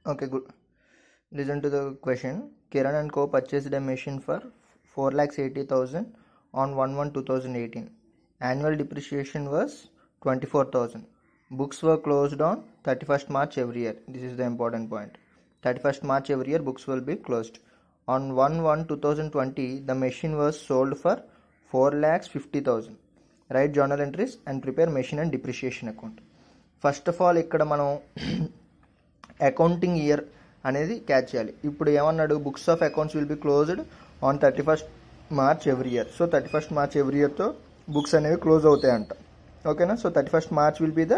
Okay, good. Listen to the question. Kiran and Co purchased a machine for 4,80,000 on 1/1/2018. Annual depreciation was 24,000. Books were closed on 31st March every year. This is the important point. 31st March every year books will be closed. On 1/1/2020, the machine was sold for 4,50,000. Write journal entries and prepare machine and depreciation account. First of all, ఇక్కడ మనం accounting year అనేది catch చేయాలి. ఇప్పుడు ఏమన్నాడు, books of accounts will be closed on 31st March every year. So 31st March every ఇయర్తో books అనేవి close అవుతాయంట. ఓకేనా? So 31st March will be the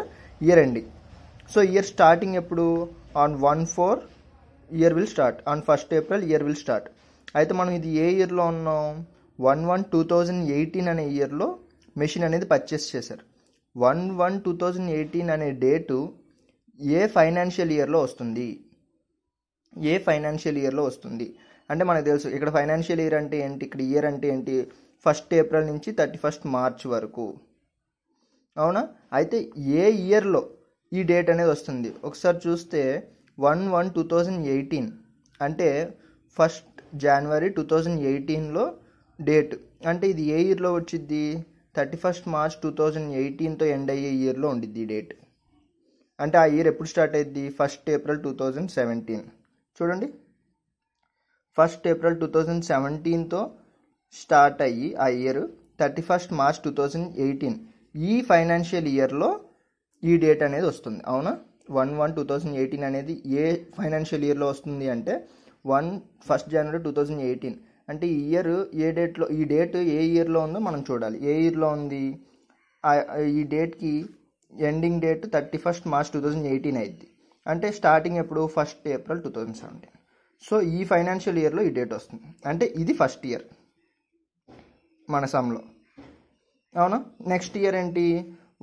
year ending. So year starting ఎప్పుడు? On 1/4 year will start, on 1st April year will start. అయితే మనం ఇది ఏ ఇయర్లో ఉన్నాం? 1/1/2018 అనే ఇయర్లో మెషిన్ అనేది పర్చేస్ చేశారు. 1/1/2018 అనే డేటు ఏ ఫైనాన్షియల్ ఇయర్లో వస్తుంది? ఏ ఫైనాన్షియల్ ఇయర్లో వస్తుంది అంటే మనకు తెలుసు ఇక్కడ ఫైనాన్షియల్ ఇయర్ అంటే ఏంటి, ఇక్కడ ఇయర్ అంటే ఏంటి, 1st April నుంచి 31st March వరకు. అవునా? అయితే ఏ ఇయర్లో ఈ డేట్ అనేది వస్తుంది? ఒకసారి చూస్తే 1/1/2018 అంటే 1st January 2018లో డేట్. అంటే ఇది ఏ ఇయర్లో వచ్చింది? 31st March 2018తో ఎండ్ అయ్యే ఇయర్లో ఉండిద్ది ఈ డేట్. అంటే ఆ ఇయర్ ఎప్పుడు స్టార్ట్ అయ్యింది? 1st April 2017. చూడండి, 1st April 2017తో స్టార్ట్ అయ్యి ఆ ఇయర్ 31st March 2018 ఈ ఫైనాన్షియల్ ఇయర్లో ఈ డేట్ అనేది వస్తుంది. అవునా? 1/1/2018 అనేది ఏ ఫైనాన్షియల్ ఇయర్లో వస్తుంది అంటే 1st January 2018. అంటే ఈ ఇయర్ ఏ డేట్లో, ఈ డేట్ ఏ ఇయర్లో ఉందో మనం చూడాలి. ఏ ఇయర్లో ఉంది? ఈ డేట్కి ఎండింగ్ డేట్ 31st March 2018 అయింది. అంటే స్టార్టింగ్ ఎప్పుడు? 1st April 2017. సో ఈ ఫైనాన్షియల్ ఇయర్లో ఈ డేట్ వస్తుంది. అంటే ఇది ఫస్ట్ ఇయర్ మన సమ్లో. అవునా? నెక్స్ట్ ఇయర్ ఏంటి?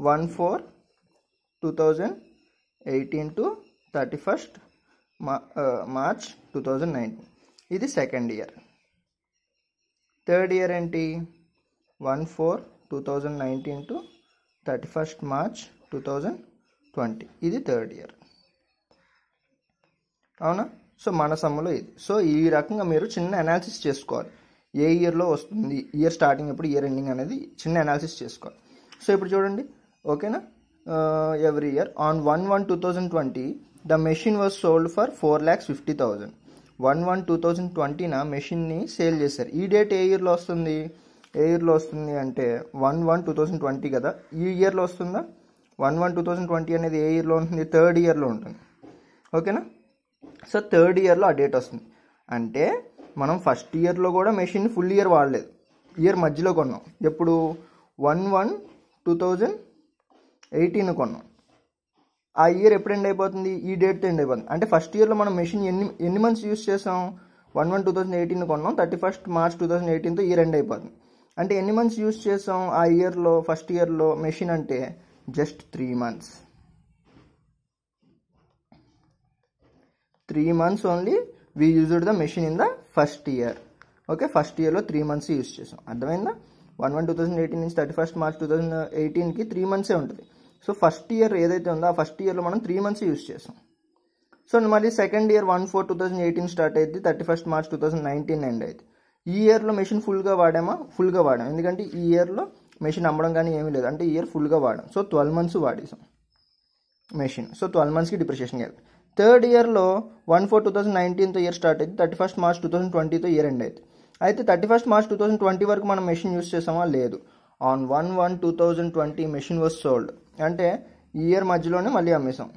1/4/2018 టు 31st March 2019. ఇది సెకండ్ ఇయర్. థర్డ్ ఇయర్ ఏంటి? 1/4/2019 టు 31st March 2020. ఇది థర్డ్ ఇయర్. అవునా? సో మన సమ్ములో ఇది. సో ఈ రకంగా మీరు చిన్న అనాలిసిస్ చేసుకోవాలి. ఏ ఇయర్లో వస్తుంది, ఇయర్ స్టార్టింగ్ ఎప్పుడు, ఇయర్ ఎండింగ్ అనేది చిన్న అనాలిసిస్ చేసుకోవాలి. సో ఇప్పుడు చూడండి. ఓకేనా? Every year on 1/1/2020 the machine was sold for 4,50,000. 1/1/2020 మెషిన్ని సేల్ చేశారు. ఈ డేట్ ఏ ఇయర్లో వస్తుంది? ఏ ఇయర్లో వస్తుంది అంటే 1/1/2020 కదా. ఈ ఇయర్లో వస్తుందా? 1/1/2020 అనేది ఏ ఇయర్లో ఉంటుంది? థర్డ్ ఇయర్లో ఉంటుంది. ఓకేనా? సో థర్డ్ ఇయర్లో ఆ డేట్ వస్తుంది. అంటే మనం ఫస్ట్ ఇయర్లో కూడా మెషిన్ ఫుల్ ఇయర్ వాడలేదు, ఇయర్ మధ్యలో కొన్నాం. ఎప్పుడు? 1/1/2018 కొన్నాం. ఆ ఇయర్ ఎప్పుడు ఎండ్ అయిపోతుంది? ఈ డేట్తో ఎండ్ అయిపోతుంది. అంటే ఫస్ట్ ఇయర్లో మనం మెషిన్ ఎన్ని మంత్స్ యూస్ చేసాం? 1/1/2018 కొన్నాం, 31st March 2018తో ఇయర్ ఎండ్ అయిపోతుంది. అంటే ఎన్ని మంత్స్ యూస్ చేసాం ఆ ఇయర్లో? ఫస్ట్ ఇయర్లో మెషిన్ అంటే just 3 months. 3 months only we used the machine in the first year. Okay, first ఇయర్లో 3 months యూజ్ చేసాం. అర్థమైందా? 1/1/2018 నుంచి 31st March 2018కి 3 months ఉంటుంది. సో ఫస్ట్ ఇయర్ ఏదైతే ఉందో ఆ ఫస్ట్ ఇయర్లో మనం 3 months యూజ్ చేసాం. సో మళ్ళీ సెకండ్ ఇయర్ 1/4/2018 స్టార్ట్ అయ్యింది, 31st March 2019 ఎండ్ అయింది. ఈ ఇయర్లో మెషిన్ ఫుల్గా వాడామా? ఫుల్గా వాడాం. ఎందుకంటే ఈ ఇయర్లో మెషిన్ అమ్మడం కానీ ఏమీ లేదు. అంటే ఈ ఇయర్ ఫుల్గా వాడాం. సో 12 months వాడేసాం మెషిన్. సో 12 monthsకి డిప్రిషియేషన్ కాదు. థర్డ్ ఇయర్లో 1/4/2019తో ఇయర్ స్టార్ట్ అయింది, 31st March 2020తో ఇయర్ ఎండ్ అయింది. అయితే 31st March 2020 వరకు మనం మెషిన్ యూస్ చేసామా? లేదు. On 1/1/2020 machine was sold. అంటే ఈ ఇయర్ మధ్యలోనే మళ్ళీ అమ్మేసాం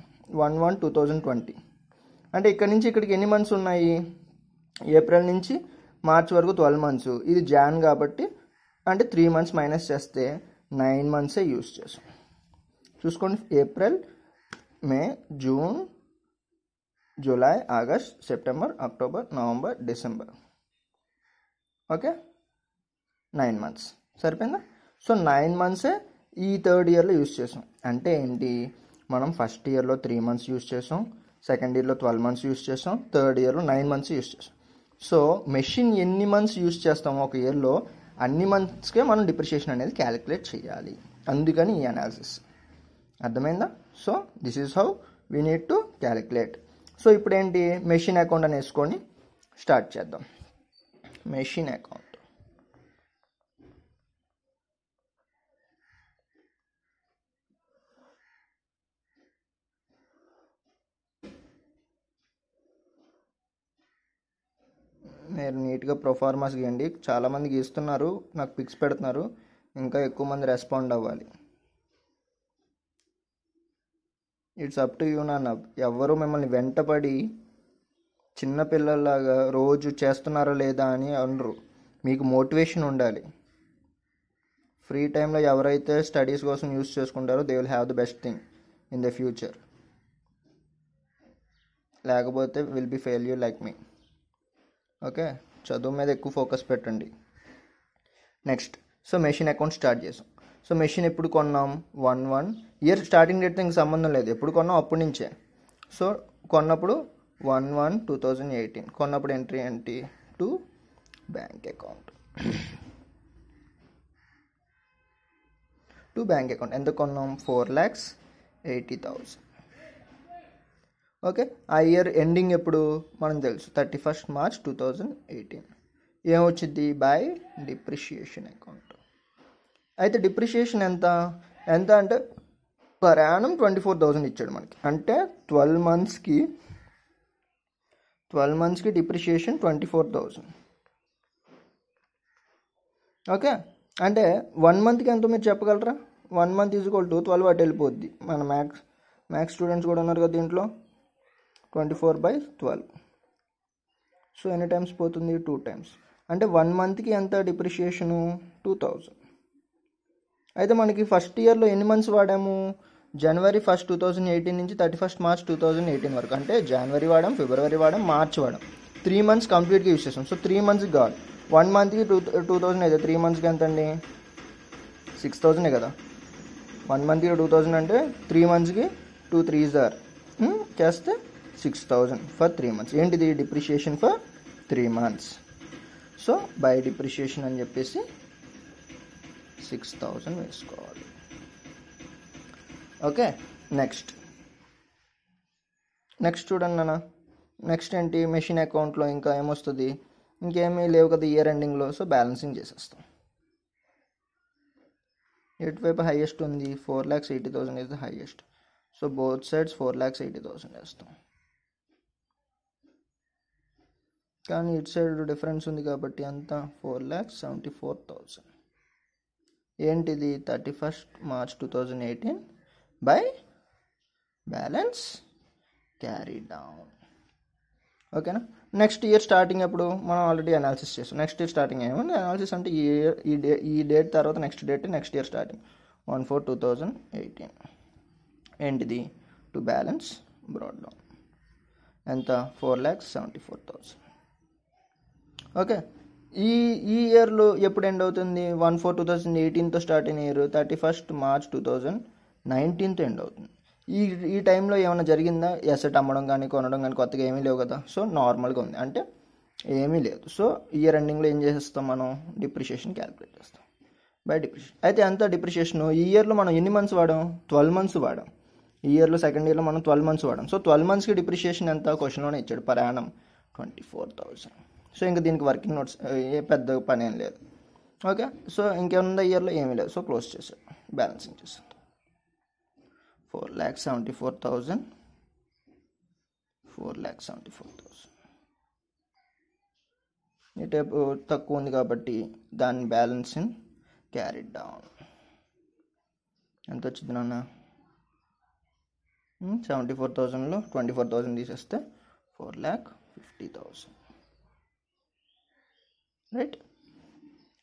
1/1/2020. అంటే ఇక్కడ నుంచి ఇక్కడికి ఎన్ని మంత్స్ ఉన్నాయి? ఏప్రిల్ నుంచి మార్చ్ వరకు 12 months. ఇది జాన్ కాబట్టి అంటే 3 months మైనస్ చేస్తే 9 months యూస్ చేసాం. చూసుకోండి, April, May, June, July, August, September, October, November, December. Okay, 9 months. సరిపోయిందా? సో 9 months ఈ థర్డ్ ఇయర్లో యూస్ చేసాం. అంటే ఏంటి? మనం ఫస్ట్ ఇయర్లో 3 months యూస్ చేసాం, సెకండ్ ఇయర్లో 12 months యూస్ చేసాం, థర్డ్ ఇయర్లో 9 months యూస్ చేసాం. సో మెషిన్ ఎన్ని మంత్స్ యూస్ చేస్తామో ఒక ఇయర్లో అన్ని మంత్స్కే మనం డిప్రిషియేషన్ అనేది క్యాలిక్యులేట్ చేయాలి. అందుకని ఈ అనాలిసిస్. అర్థమైందా? So this is how we need to calculate. So ఇప్పుడు ఏంటి, మెషిన్ అకౌంట్ అని వేసుకొని స్టార్ట్ చేద్దాం. Machine account. మీరు నీట్గా ప్రొఫార్మాస్ గీయండి. చాలామంది గీస్తున్నారు, నాకు పిక్స్ పెడుతున్నారు, ఇంకా ఎక్కువ మంది రెస్పాండ్ అవ్వాలి. ఇట్స్ అప్ టు యూ నాన్న. ఎవరు మిమ్మల్ని వెంటపడి చిన్నపిల్లల్లాగా రోజు చేస్తున్నారా లేదా అని అనరు. మీకు మోటివేషన్ ఉండాలి. ఫ్రీ టైంలో ఎవరైతే స్టడీస్ కోసం యూస్ చేసుకుంటారో they will have the best thing in the future. లేకపోతే will be failure like me. Okay, చదువు మీద ఎక్కువ ఫోకస్ పెట్టండి. Next, so machine account start చేసాం. సో మెషిన్ ఎప్పుడు కొన్నాం, 1/1 ఇయర్ స్టార్టింగ్ డేట్తో ఇంక సంబంధం లేదు, ఎప్పుడు కొన్నాం అప్పటి నుంచే. సో కొన్నప్పుడు 1/1/2018 కొన్నప్పుడు ఎంట్రీ ఏంటి, to bank account. To bank account ఎంత కొన్నాం, 4,80,000. ఓకే, ఆ ఇయర్ ఎండింగ్ ఎప్పుడు మనం తెలుసు, 31st March 2018. ఏమొచ్చింది, బై డిప్రిషియేషన్ అకౌంట్. అయితే డిప్రిషియేషన్ ఎంత అంటే పర్ యానం 24,000 ఇచ్చాడు మనకి. అంటే 12 మంత్స్కి డిప్రిషియేషన్ 24,000. ఓకే, అంటే 1 మంత్కి ఎంతో మీరు చెప్పగలరా? 1 month ఈజ్ ఈక్వల్ టు 12 అటు వెళ్ళిపోద్ది. మన మ్యాథ్స్ స్టూడెంట్స్ కూడా ఉన్నారు కదా దీంట్లో. 24/12. సో ఎన్ని టైమ్స్ పోతుంది, 2 times. అంటే 1 monthకి ఎంత డిప్రిషియేషను, 2,000. అయితే మనకి ఫస్ట్ ఇయర్లో ఎన్ని మంత్స్ వాడాము, January 1st 2018 నుంచి 31st March 2018 వరకు. అంటే జనవరి వాడాం, ఫిబ్రవరి వాడాం, మార్చ్ వాడాం. 3 months కంప్లీట్గా యూస్ చేసాం. సో 3 monthsకి కావాలి. 1 monthకి 2,000 అయితే 3 monthsకి ఎంత అండి, 6,000 కదా. 1 monthకి 2,000 అంటే 3 monthsకి 2 3s are చేస్తే 6,000 ఫర్ 3 months. ఏంటిది, depreciation for 3 months. So by depreciation అని చెప్పేసి 6,000 వేసుకోవాలి. ఓకే, నెక్స్ట్ చూడండి నాన్న. నెక్స్ట్ ఏంటి, మెషిన్ అకౌంట్లో ఇంకా ఏమొస్తుంది, ఇంకేమీ లేవు కదా ఇయర్ ఎండింగ్లో. సో బ్యాలెన్సింగ్ చేసేస్తాం. ఎటువైపు హైయెస్ట్ ఉంది, 4,80,000 is the highest. So both sides 4,80,000 వేస్తాం. కానీ ఇటు సైడ్ డిఫరెన్స్ ఉంది కాబట్టి అంత 4,74,000. ఏంటిది, 31st March 2018 by balance carry down. ఓకేనా. నెక్స్ట్ ఇయర్ స్టార్టింగ్ ఎప్పుడు, మనం ఆల్రెడీ అనాలిసిస్ చేస్తాం. నెక్స్ట్ ఇయర్ స్టార్టింగ్ ఏమంటే అనాలిసిస్ అంటే ఈ డేట్ తర్వాత నెక్స్ట్ ఇయర్ స్టార్టింగ్ 1/4/2018. ఏంటిది, టు బ్యాలెన్స్ బ్రాడ్ డౌన్ ఎంత, 4,74,000. ఓకే, ఈ ఇయర్లో ఎప్పుడు ఎండ్ అవుతుంది, 1/4/2018తో స్టార్ట్ అయిన ఇయర్ 31st March 2019తో ఎండ్ అవుతుంది. ఈ టైంలో ఏమైనా జరిగిందా, ఎసెట్ అమ్మడం కానీ కొనడం కానీ కొత్తగా ఏమీ లేవు కదా. సో నార్మల్గా ఉంది, అంటే ఏమీ లేదు. సో ఇయర్ ఎండింగ్లో ఏం చేసేస్తాం, మనం డిప్రిషియేషన్ క్యాలిక్యులేట్ చేస్తాం బై డిప్రిషియేషన్. అయితే అంత డిప్రిషియేషన్ ఈ ఇయర్లో మనం ఎన్ని మంత్స్ వాడాం, 12 months వాడాం. ఈ ఇయర్లో సెకండ్ ఇయర్లో మనం 12 months వాడాం. సో 12 monthsకి డిప్రిషియేషన్ ఎంత, క్వశ్చన్లోనే ఇచ్చాడు, పర్ యానం 24,000. సో ఇంకా దీనికి వర్కింగ్ నోట్స్ ఏ పెద్ద పని ఏం లేదు. ఓకే, సో ఇంకేముందా ఇయర్లో, ఏమీ లేదు. సో క్లోజ్ చేశాడు, బ్యాలెన్సింగ్ చేశాడు. 4,74,000 4,74,000. ఈ టైప్ తక్కువ ఉంది కాబట్టి దాని బ్యాలెన్సింగ్ క్యారీ డౌన్. ఎంత వచ్చింది నాన్న, 74,000లో 24,000 తీసేస్తే 4,50,000. రైట్,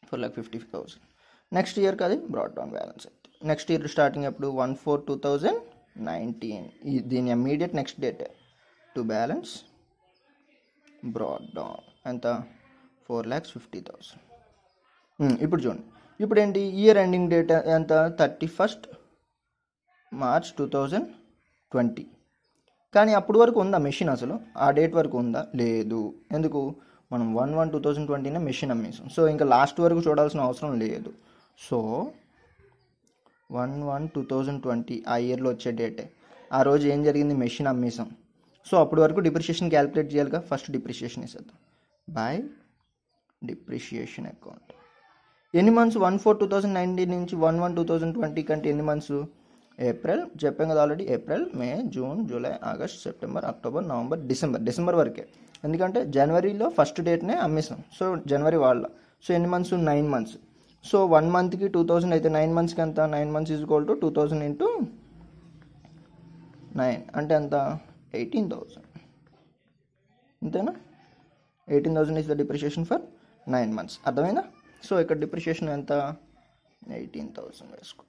4,50,000. నెక్స్ట్ ఇయర్కి అది బ్రాడ్ డౌన్ బ్యాలెన్స్ అయితే. నెక్స్ట్ ఇయర్ స్టార్టింగ్ ఎప్పుడు, 1/4/2019. దీని immediate next date to balance broad down ఎంత, 4,50,000. ఇప్పుడు చూడండి, ఇప్పుడు ఏంటి, ఇయర్ ఎండింగ్ డేట్ ఎంత, 31st March 2020. కానీ అప్పటి వరకు ఉందా మెషిన్, అసలు ఆ డేట్ వరకు ఉందా, లేదు. ఎందుకు, మనం 1/1/2020 మెషిన్ అమ్మేసాం. సో ఇంకా లాస్ట్ వరకు చూడాల్సిన అవసరం లేదు. సో 1/1/2020 ఆ ఇయర్లో వచ్చే డేటే. ఆ రోజు ఏం జరిగింది, మెషిన్ అమ్మేసాం. సో అప్పటి వరకు డిప్రిషియేషన్ క్యాలిక్యులేట్ చేయాలిగా. ఫస్ట్ డిప్రిషియేషన్ వేసేద్దాం. By depreciation account. ఎన్ని మంత్స్? 1/4/2019 నుంచి 1/1/2020 కంటే ఎన్ని మంత్స్? ఏప్రిల్ చెప్పాం కదా already. April, May, June, July, August, September, October, November, December వరకే. ఎందుకంటే జనవరిలో ఫస్ట్ డేట్నే అమ్మేసాం. సో జనవరి వాళ్ళ. సో ఎన్ని మంత్స్? 9 మంత్స్. సో 1 మంత్కి 2000 అయితే 9 మంత్స్కి ఎంత? 9 months is equal to 2000 into 9 అంటే ఎంత? 18,000. అంతేనా? 18,000 is the depreciation for 9 months. అర్థమైందా? సో ఇక్కడ డిప్రిషియేషన్ ఎంత? 18,000 వేసుకో.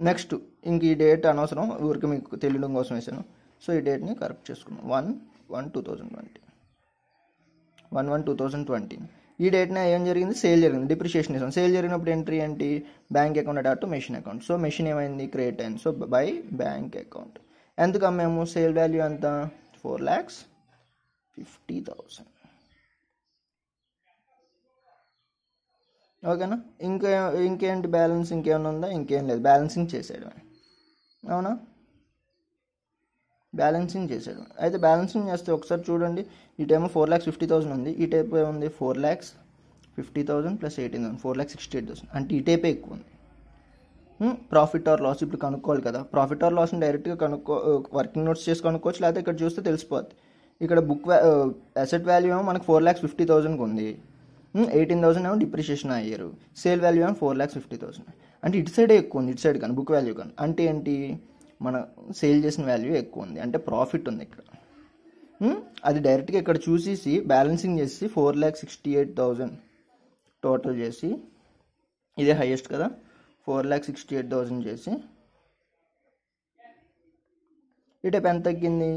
నెక్స్ట్ ఇంక ఈ డేట్ అనవసరం, ఊరికి మీకు తెలియడం కోసం వేసాను. సో ఈ డేట్ని కరెక్ట్ చేసుకున్నాం. 1/1/2020. 1/1/2020 ఈ డేట్న ఏం జరిగింది? సేల్ జరిగింది. డిప్రిషియేషన్ వేసాం. సేల్ జరిగినప్పుడు ఎంట్రీ ఏంటి? బ్యాంక్ అకౌంట్ అటాట్ to machine account. So machine ఏమైంది? క్రియేట్ అయింది. So by bank account. ఎంతకు అమ్మాము? సేల్ వాల్యూ ఎంత? 4,50,000. ఓకేనా? ఇంకేంటి బ్యాలెన్స్? ఇంకేమైనా ఉందా? ఇంకేం లేదు. బ్యాలెన్సింగ్ చేసాడు. అవునా? బ్యాలెన్సింగ్ చేసాడు. అయితే బ్యాలెన్సింగ్ చేస్తే ఒకసారి చూడండి. ఈ టైము 4,50,000 ఉంది. ఈ టైప్ ఏముంది? 4,50,000 ప్లస్ 18,000 4,68,000. అంటే ఈ టైపే ఎక్కువ ఉంది. ప్రాఫిట్ ఆర్ లాస్ ఇప్పుడు కనుక్కోవాలి కదా. ప్రాఫిట్ ఆర్ లాస్ని డైరెక్ట్గా వర్కింగ్ నోట్స్ చేసి కనుక్కోవచ్చు, లేకపోతే ఇక్కడ చూస్తే తెలిసిపోద్ది. ఇక్కడ అసెట్ వాల్యూ ఏమో మనకు 4,50,000 ఉంది. 18,000 ఏమో డిప్రిషియేషన్ అయ్యారు. సేల్ వాల్యూ ఏమో 4,50,000. అంటే ఇటు సైడే ఎక్కువ ఉంది, ఇటు సైడ్ కానీ బుక్ వాల్యూ కానీ. అంటే ఏంటి? మన సేల్ చేసిన వాల్యూ ఎక్కువ ఉంది, అంటే ప్రాఫిట్ ఉంది ఇక్కడ. అది డైరెక్ట్గా ఇక్కడ చూసేసి బ్యాలెన్సింగ్ చేసి 4,68,000 టోటల్ చేసి, ఇదే హైయెస్ట్ కదా, 4,68,000 చేసి ఈ టైప్ ఎంత తగ్గింది?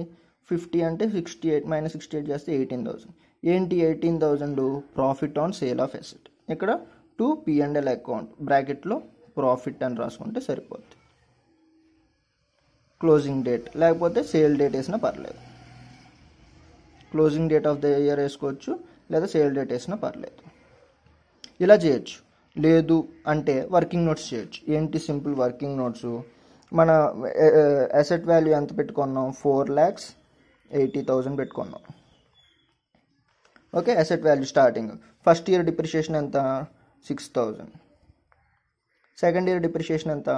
50 అంటే 68 మైనస్ 68 చేస్తే 18,000. ఏంటి 18,000? Profit on sale of asset. ఇక్కడ టు P&L అకౌంట్ బ్రాకెట్లో ప్రాఫిట్ అని రాసుకుంటే సరిపోద్ది. క్లోజింగ్ డేట్ లేకపోతే సేల్ డేట్ వేసినా పర్లేదు. Closing date of the year వేసుకోవచ్చు, లేదా సేల్ డేట్ వేసినా పర్లేదు. ఇలా చేయొచ్చు. లేదు అంటే వర్కింగ్ నోట్స్ చేయొచ్చు. ఏంటి సింపుల్ వర్కింగ్ నోట్స్? మన అసెట్ వాల్యూ ఎంత పెట్టుకున్నాం? 4,80,000 పెట్టుకున్నాం. Okay, asset value starting. First year depreciation ఎంత? 6,000. సెకండ్ ఇయర్ డిప్రిషియేషన్ ఎంత?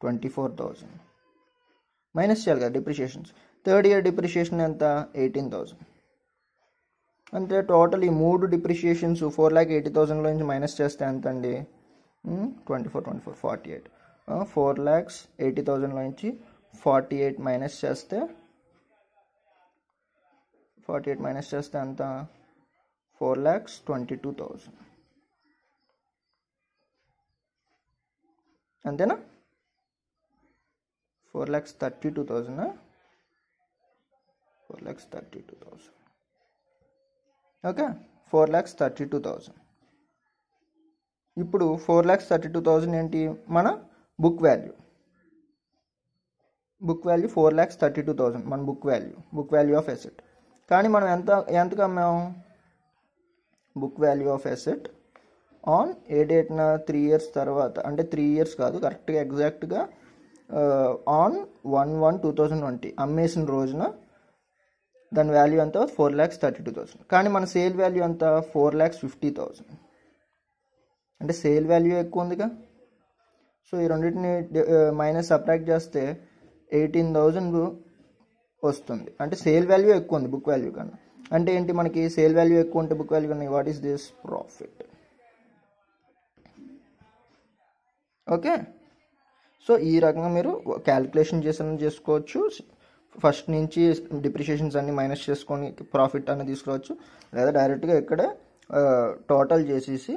24,000. మైనస్ చేయాలి కదా డిప్రిషియేషన్స్. థర్డ్ ఇయర్ డిప్రిషియేషన్ ఎంత? 18,000. అంటే టోటల్ ఈ 3 డిప్రిషియేషన్స్ 4,80,000 నుంచి మైనస్ చేస్తే ఎంత అండి? 24 48. 4,80,000 నుంచి 48 మైనస్ చేస్తే ఎంత? 4,22,000. అంతేనా? 4,32,000. 4,32,000. ఓకే, 4,32,000. ఇప్పుడు 4,32,000 ఏంటి? మన బుక్ వాల్యూ. 4,32,000 మన బుక్ వాల్యూ ఆఫ్ అసెట్. కానీ మనం ఎంతకు అమ్మాము? Book value of asset on ఏ డేట్న? 3 ఇయర్స్ తర్వాత. అంటే 3 ఇయర్స్ కాదు, కరెక్ట్గా ఎగ్జాక్ట్గా ఆన్ 1/1/2020 అమ్మేసిన రోజున దాని వాల్యూ ఎంత? 4,32,000. కానీ మన సేల్ వాల్యూ ఎంత? 4,50,000. అంటే సేల్ వాల్యూ ఎక్కువ ఉందిగా. సో ఈ రెండింటిని మైనస్ సబ్ట్రాక్ట్ చేస్తే 18,000 వస్తుంది. అంటే సేల్ వాల్యూ ఎక్కువ ఉంది బుక్ వాల్యూ కన్నా. అంటే ఏంటి? మనకి సేల్ వాల్యూ ఎక్కువ ఉంటే బుక్ వాల్యూ కన్నా what is this? Profit. Okay, so ఈ రకంగా మీరు క్యాలిక్యులేషన్ చేసుకోవచ్చు. ఫస్ట్ నుంచి డిప్రిషియేషన్స్ అన్ని మైనస్ చేసుకొని ప్రాఫిట్ అనేది తీసుకురావచ్చు, లేదా డైరెక్ట్గా ఇక్కడ టోటల్ చేసేసి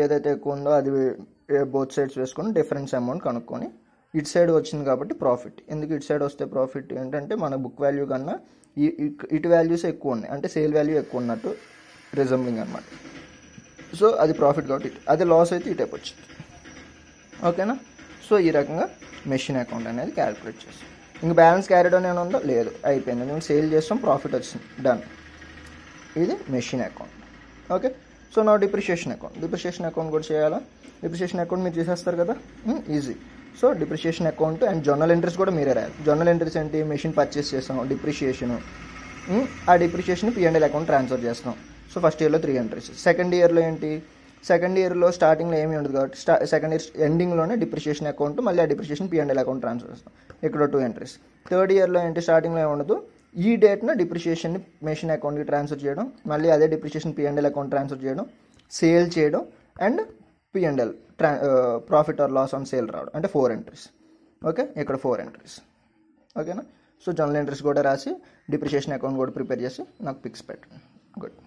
ఏదైతే ఎక్కువ ఉందో అది బోత్ సైడ్స్ వేసుకొని డిఫరెన్స్ అమౌంట్ కనుక్కొని ఇటు సైడ్ వచ్చింది కాబట్టి ప్రాఫిట్. ఎందుకు ఇటు సైడ్ వస్తే ప్రాఫిట్? ఏంటంటే మన బుక్ వాల్యూ కన్నా ఇటు వాల్యూస్ ఎక్కువ ఉన్నాయి, అంటే సేల్ వాల్యూ ఎక్కువ ఉన్నట్టు రిజంబ్లింగ్ అనమాట. సో అది ప్రాఫిట్ కాబట్టి అది లాస్ అయితే ఈ టైప్ వచ్చింది. ఓకేనా? సో ఈ రకంగా మెషిన్ అకౌంట్ అనేది క్యాలిక్యులేట్ చేస్తాం. ఇంక బ్యాలెన్స్ క్యారీడ్ అని ఏమైనా ఉందో? లేదు, అయిపోయింది. మేము సేల్ చేస్తాం, ప్రాఫిట్ వచ్చింది, డన్. ఇది మెషిన్ అకౌంట్. ఓకే, సో నా డిప్రిషియేషన్ అకౌంట్ కూడా చేయాలా? డిప్రిషియేషన్ అకౌంట్ మీరు చేసేస్తారు కదా, easy. So depreciation account and journal entries కూడా మీరే రాయాలి. జర్నల్ ఎంట్రీస్ ఏంటి, మెషిన్ పర్చేస్ చేస్తాం, డిప్రిషియేషను, ఆ డిప్రిషియేషన్ P&L అకౌంట్ ట్రాన్స్ఫర్ చేస్తాం. సో ఫస్ట్ ఇయర్లో 3 ఎంట్రీస్. సెకండ్ ఇయర్లో ఏంటి, సెకండ్ ఇయర్లో స్టార్టింగ్లో ఏమీ ఉండదు కాబట్టి సెకండ్ ఇయర్ ఎండింగ్లోనే డిప్రిషియేషన్ అకౌంట్, మళ్ళీ ఆ డిప్రిషియేషన్ P&L అకౌంట్ ట్రాన్స్ఫర్ చేస్తాం. ఇక్కడ 2 ఎంట్రీస్. థర్డ్ ఇయర్లో ఏంటి, స్టార్టింగ్లో ఏమి ఉండదు, ఈ డేట్న డిప్రిషియేషన్ని మెషిన్ అకౌంట్కి ట్రాన్స్ఫర్ చేయడం, మళ్ళీ అదే డిప్రిషియేషన్ P&L అకౌంట్ ట్రాన్స్ఫర్ చేయడం, సేల్ చేయడం and P&L profit or loss on sale రావడం, అంటే 4 ఎంట్రీస్. ఓకే, ఇక్కడ 4 ఎంట్రీస్. ఓకేనా. సో జర్నల్ ఎంట్రీస్ కూడా రాసి డిప్రిషియేషన్ అకౌంట్ కూడా ప్రిపేర్ చేసి నాకు పిక్స్ పెట్టండి. గుడ్.